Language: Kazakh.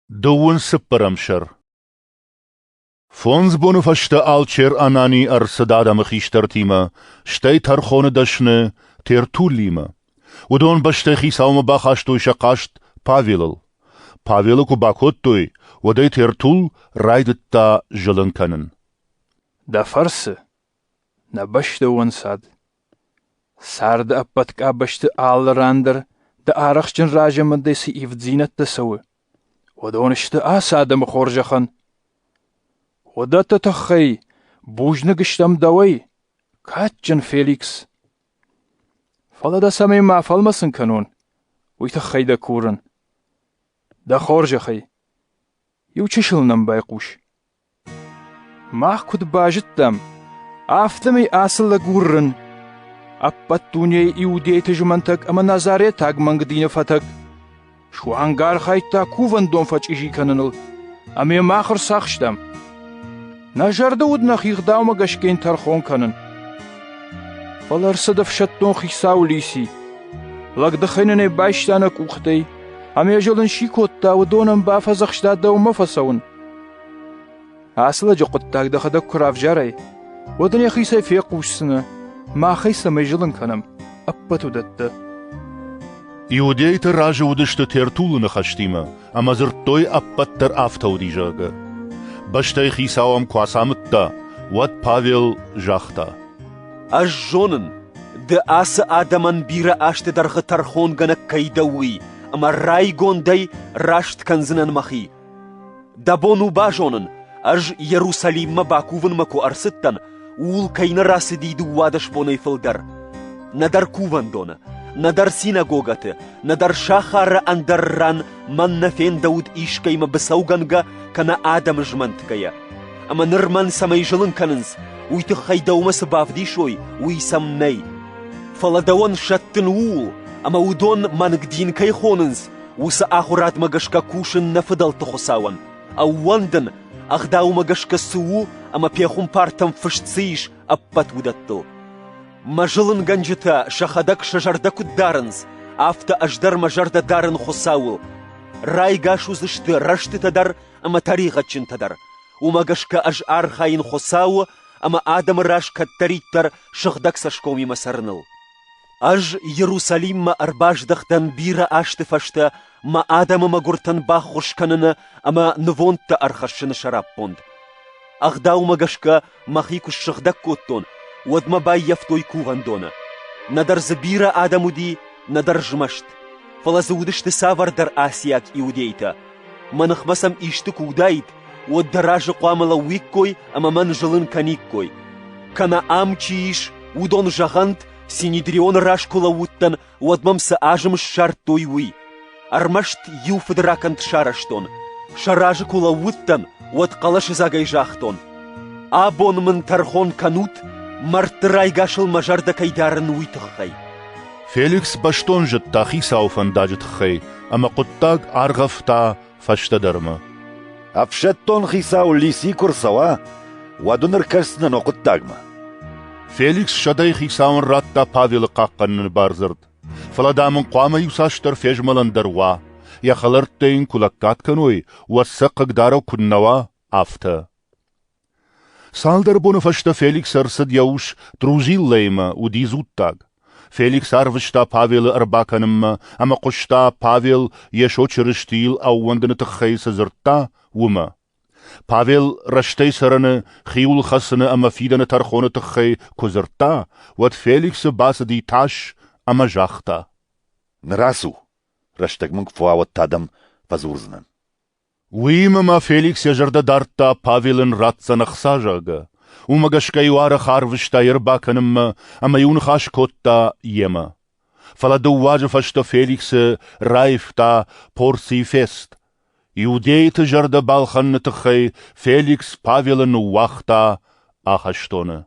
Dowun Sipperamshar. Fons bonufashta alcher anani arsadada mechishtertima, stei tarchone dashne, ter tulima. Udon bashtechi sauma bachashtu shakasht Pavilal. Pavilal kubakottui, wadei ter tul raidetta jelenkanen. Da farse, na bashte wansad. Sard appat ka bashte alrander, da arachchen rajamandesi ivdzinat da sawe. ودونشت آسادم خورجخن ودت تخي بوجنگشتم دوي كاتجن فيليكس فلا دا سمي ما فالمسن كنون ويتخي دا كورن دا خورجخي يو چشلنم بايقوش ما كد باجتم آفتمي آسل لغورن أبت دوني يودي تجمنتك أما نظاري تاگ منگ دين فتك شو انگار خایتا کوون دون فچ ایجی کننل امی ماخر ساخشتم نجرده ود نخیخ داوم گشکین ترخون کنن فلر صدف شتون خیساو لیسی لگ دخیننی بایشتانا کوختی امی جلن شیکوتا و دونم بافزخشتا داو مفسون اصلا جو قطاق دخدا کراف جاری ودنی خیسای فیقوشسنه ما خیسا میجلن کنم اپتو دده Иудеите ражудышты тертулыны хаштима, амазыр той аппаттар автаудижага. Баштай хисауам квасамытта, ват Павел жахта. Аж жонын, да асы адаман бира ашты дарғы тархон гана кайдауи, ама рай гондай рашт канзынан махи. Да бону ба жонын, аж Иерусалимма бакувын маку арсыттан, ул кайны расы дейді уадаш бонай фылдар. Надар куван дона. Надар синагогаты, надар шахара андарран манна фен дауд ишкайма бысауганга кана адам жманткая. Ама нырман самай жылын канынз, уйты хайдаумасы бавдишой, уй самнай. Фаладауан шаттын уул, ама удон мангдин кайхонынз, уса ахурат магашка кушын нафыдал тухусауан. Ауандын, ахдау магашка суу, ама пехум партам фышцыиш аппат удаттыл. Мажылын ганжыта шахадак шажардаку дарынз, авто аждар мажарда дарын хосауыл. Рай гаш узышты рашты тадар, ама тарихатчын тадар. Умагашка аж архайын хосауы, ама адам раш каттариттар шахдак сашкоми масарныл. Аж Иерусалимма арбаждахтан бира ашты фашта, ма адама магуртан бах хошканына, ама нвонта архашыны шараппонд. Ахдау магашка махикуш шахдак коттон, ودما بايف توي كوغاندونا ندر زبيرا آدمودي ندر جمشت فلا زودشت سافر در آسياك إيوديتا منخ مسم إشتك ودايت ودراج قواملا ويكوي أما من جلن كانيكوي كانا آمچيش ودون جغانت سينيدريون راش كولا وطن ودمم سآجم الشار توي وي أرمشت يوفد راكنت شارشتون شاراج كولا وطن ودقلش زاگاي جاختون آبون من ترخون كانوت Мартрай гашыл мажарда кайдарын уйтықхай. Феликс баштон жытта хисауфан дажытхай, ама құттаг арғафта фаштадарма. Афшаттон хисау лиси курсава, вадуныр кәрсінен оқыттагма. Феликс шадай хисауын ратта Павелы қаққанын барзырд. Фаладамын қуама юсаштар фежмаландар ва, яхалырттайын кулаккатканой, васса қыгдарау күннава афта. Салдар бонуфашта Феликс арсад яуш друзиллейма удизуттаг. Феликс арвышта Павел арбаканымма, ама қошта Павел ешо чырыштил ауандыны тықхайса зыртта ума. Павел раштай сараны хиул хасыны ама фиданы тархоны тықхай козыртта, ват Феликс басади таш ама жахта. Нрасу, раштаг мунг фуават тадам пазурзнан. Уимама Феликс яжарда дартта Павелын ратсанах сажага. Умагашка юара харвышта ербаканымма, ама юн хаш котта ема. Фаладу важа фашта Феликс райфта порси фест. Иудейты жарда балханны тыхай Феликс Павелын уахта ахаштоны.